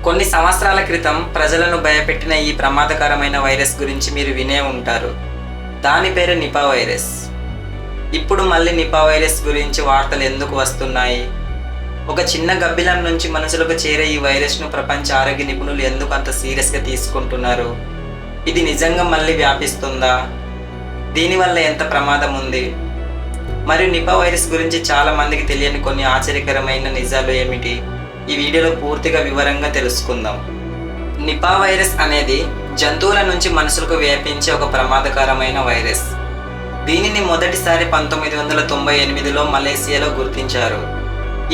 కొన్ని సంవత్సరాల క్రితం ప్రజలను భయపెట్టిన ఈ ప్రమాదకరమైన వైరస్ గురించి మీరు వినే ఉంటారు. దాని పేరు నిపా వైరస్. ఇప్పుడు మళ్ళీ నిపా వైరస్ గురించి వార్తలు ఎందుకు వస్తున్నాయి? ఒక చిన్న గబ్బిలం నుంచి మనుషులకు చేరే ఈ వైరస్ను ప్రపంచ ఆరోగ్య నిపుణులు ఎందుకు అంత సీరియస్గా తీసుకుంటున్నారు? ఇది నిజంగా మళ్ళీ వ్యాపిస్తుందా? దీనివల్ల ఎంత ప్రమాదం ఉంది? మరియు నిపా వైరస్ గురించి చాలా మందికి తెలియని కొన్ని ఆశ్చర్యకరమైన నిజాలు ఏమిటి? ఈ వీడియోలో పూర్తిగా వివరంగా తెలుసుకుందాం. నిపా వైరస్ అనేది జంతువుల నుంచి మనుషులకు వ్యాపించే ఒక ప్రమాదకరమైన వైరస్. దీనిని మొదటిసారి 1998లో మలేసియాలో గుర్తించారు.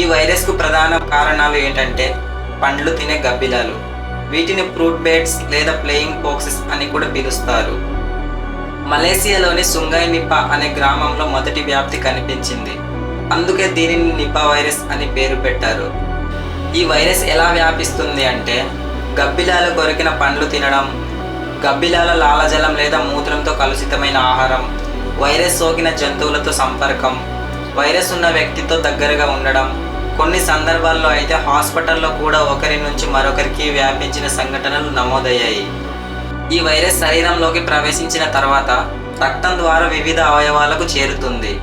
ఈ వైరస్కు ప్రధాన కారణాలు ఏంటంటే పండ్లు తినే గబ్బిలాలు. వీటిని ఫ్రూట్ బేట్స్ లేదా ప్లేయింగ్ పాక్సెస్ అని కూడా పిలుస్తారు. మలేసియాలోని సుంగై నిపా అనే గ్రామంలో మొదటి వ్యాప్తి కనిపించింది. అందుకే దీనిని నిపా వైరస్ అని పేరు పెట్టారు. ఈ వైరస్ ఎలా వ్యాపిస్తుంది అంటే గబ్బిలాలు కొరికిన పండ్లు తినడం, గబ్బిలాల లాలజలం లేదా మూత్రంతో కలుషితమైన ఆహారం, వైరస్ సోకిన జంతువులతో సంపర్కం, వైరస్ ఉన్న వ్యక్తితో దగ్గరగా ఉండడం, కొన్ని సందర్భాల్లో అయితే హాస్పిటల్లో కూడా ఒకరి నుంచి మరొకరికి వ్యాపించిన సంఘటనలు నమోదయ్యాయి. ఈ వైరస్ శరీరంలోకి ప్రవేశించిన తర్వాత రక్తం ద్వారా వివిధ అవయవాలకు చేరుతుంది.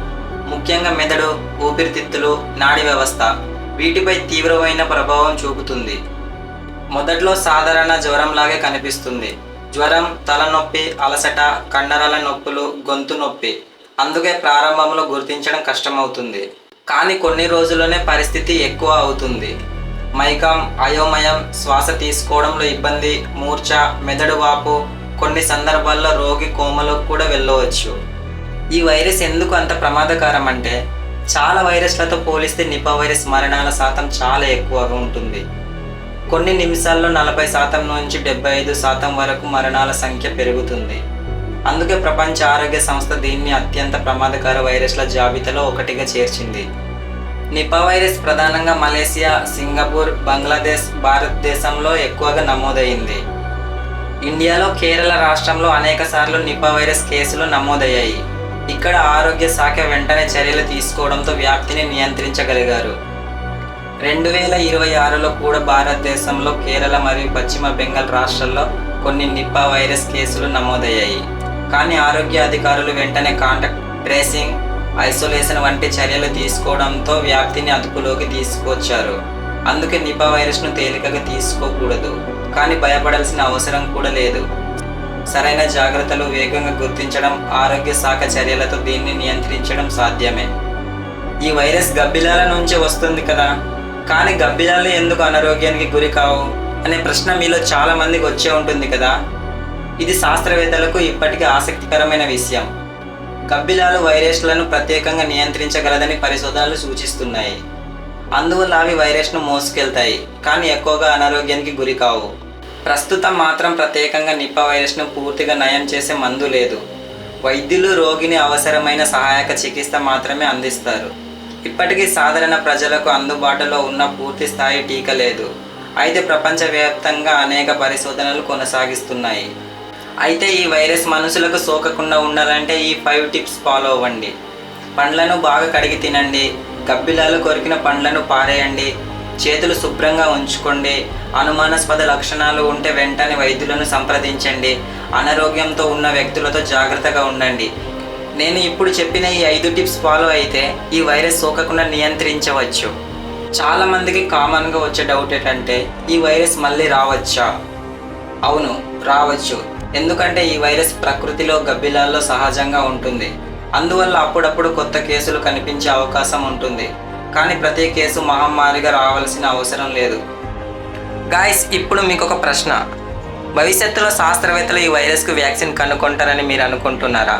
ముఖ్యంగా మెదడు, ఊపిరితిత్తులు, నాడీ వ్యవస్థ వీటిపై తీవ్రమైన ప్రభావం చూపుతుంది. మొదట్లో సాధారణ జ్వరంలాగే కనిపిస్తుంది. జ్వరం, తలనొప్పి, అలసట, కండరాల నొప్పులు, గొంతు నొప్పి. అందుకే ప్రారంభంలో గుర్తించడం కష్టమవుతుంది. కానీ కొన్ని రోజుల్లోనే పరిస్థితి ఎక్కువ అవుతుంది. మైకం, అయోమయం, శ్వాస తీసుకోవడంలో ఇబ్బంది, మూర్ఛ, మెదడు వాపు, కొన్ని సందర్భాల్లో రోగి కోమలోకి కూడా వెళ్ళవచ్చు. ఈ వైరస్ ఎందుకు అంత ప్రమాదకరం అంటే చాలా వైరస్లతో పోలిస్తే నిపా వైరస్ మరణాల శాతం చాలా ఎక్కువగా ఉంటుంది. కొన్ని నిమిషాల్లో 40% నుంచి 75% వరకు మరణాల సంఖ్య పెరుగుతుంది. అందుకే ప్రపంచ ఆరోగ్య సంస్థ దీన్ని అత్యంత ప్రమాదకర వైరస్ల జాబితాలో ఒకటిగా చేర్చింది. నిపా వైరస్ ప్రధానంగా మలేసియా, సింగపూర్, బంగ్లాదేశ్, భారతదేశంలో ఎక్కువగా నమోదైంది. ఇండియాలో కేరళ రాష్ట్రంలో అనేక సార్లు నిపా వైరస్ కేసులు నమోదయ్యాయి. ఇక్కడ ఆరోగ్య శాఖ వెంటనే చర్యలు తీసుకోవడంతో వ్యాప్తిని నియంత్రించగలిగారు. 2026లో కూడా భారతదేశంలో కేరళ మరియు పశ్చిమ బెంగాల్ రాష్ట్రాల్లో కొన్ని నిపా వైరస్ కేసులు నమోదయ్యాయి. కానీ ఆరోగ్య అధికారులు వెంటనే కాంటాక్ట్ ట్రేసింగ్, ఐసోలేషన్ వంటి చర్యలు తీసుకోవడంతో వ్యాప్తిని అదుపులోకి తీసుకొచ్చారు. అందుకే నిపా వైరస్ను తేలికగా తీసుకోకూడదు, కానీ భయపడాల్సిన అవసరం కూడా లేదు. సరైన జాగ్రత్తలు, వేగంగా గుర్తించడం, ఆరోగ్య శాఖ చర్యలతో దీన్ని నియంత్రించడం సాధ్యమే. ఈ వైరస్ గబ్బిలాల నుంచి వస్తుంది కదా, కానీ గబ్బిలాలు ఎందుకు అనారోగ్యానికి గురి కావు అనే ప్రశ్న మీలో చాలా మందికి వచ్చే ఉంటుంది కదా. ఇది శాస్త్రవేత్తలకు ఇప్పటికీ ఆసక్తికరమైన విషయం. గబ్బిలాలు వైరస్లను ప్రత్యేకంగా నియంత్రించగలదని పరిశోధనలు సూచిస్తున్నాయి. అందువల్ల అవి వైరస్ను మోసుకెళ్తాయి, కానీ ఎక్కువగా అనారోగ్యానికి గురి కావు. ప్రస్తుతం మాత్రం ప్రత్యేకంగా నిపా వైరస్ను పూర్తిగా నయం చేసే మందు లేదు. వైద్యులు రోగిని అవసరమైన సహాయక చికిత్స మాత్రమే అందిస్తారు. ఇప్పటికీ సాధారణ ప్రజలకు అందుబాటులో ఉన్న పూర్తి స్థాయి టీకా లేదు. అయితే ప్రపంచవ్యాప్తంగా అనేక పరిశోధనలు కొనసాగిస్తున్నాయి. అయితే ఈ వైరస్ మనుషులకు సోకకుండా ఉండాలంటే ఈ 5 టిప్స్ ఫాలో అవ్వండి. పండ్లను బాగా కడిగి తినండి. గబ్బిలాలు కొరికిన పండ్లను పారేయండి. చేతులు శుభ్రంగా ఉంచుకోండి. అనుమానాస్పద లక్షణాలు ఉంటే వెంటనే వైద్యులను సంప్రదించండి. అనారోగ్యంతో ఉన్న వ్యక్తులతో జాగ్రత్తగా ఉండండి. నేను ఇప్పుడు చెప్పిన ఈ 5 టిప్స్ ఫాలో అయితే ఈ వైరస్ సోకకుండా నియంత్రించవచ్చు. చాలామందికి కామన్గా వచ్చే డౌట్ ఏంటంటే ఈ వైరస్ మళ్ళీ రావచ్చా? అవును, రావచ్చు. ఎందుకంటే ఈ వైరస్ ప్రకృతిలో గబ్బిలాల్లో సహజంగా ఉంటుంది. అందువల్ల అప్పుడప్పుడు కొత్త కేసులు కనిపించే అవకాశం ఉంటుంది. కానీ ప్రతి కేసు మహమ్మారిగా రావాల్సిన అవసరం లేదు. గాయస్, ఇప్పుడు మీకు ఒక ప్రశ్న. భవిష్యత్తులో శాస్త్రవేత్తలు ఈ వైరస్కు వ్యాక్సిన్ కనుక్కుంటారని మీరు అనుకుంటున్నారా?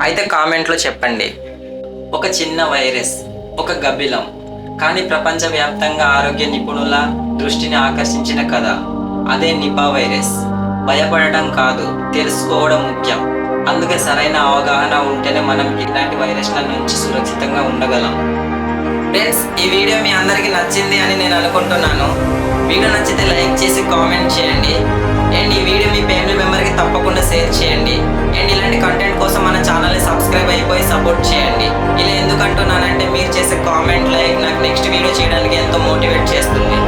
అయితే కామెంట్లో చెప్పండి. ఒక చిన్న వైరస్, ఒక గబ్బిలం, కానీ ప్రపంచవ్యాప్తంగా ఆరోగ్య నిపుణుల దృష్టిని ఆకర్షించిన కథ అదే నిపా వైరస్. భయపడటం కాదు, తెలుసుకోవడం ముఖ్యం. అందుకే సరైన అవగాహన ఉంటేనే మనం ఇలాంటి వైరస్ల నుంచి సురక్షితంగా ఉండగలం. ఫ్రెండ్స్, ఈ వీడియో మీ అందరికీ నచ్చింది అని నేను అనుకుంటున్నాను. వీడియో నచ్చితే లైక్ చేసి కామెంట్ చేయండి. అండ్ ఈ వీడియో మీ ఫ్యామిలీ మెంబర్కి తప్పకుండా షేర్ చేయండి. అండ్ ఇలాంటి కంటెంట్ కోసం మన ఛానల్ని సబ్స్క్రైబ్ అయిపోయి సపోర్ట్ చేయండి. ఇలా ఎందుకంటున్నానంటే మీరు చేసే కామెంట్, లైక్ నాకు నెక్స్ట్ వీడియో చేయడానికి ఎంతో మోటివేట్ చేస్తుంది.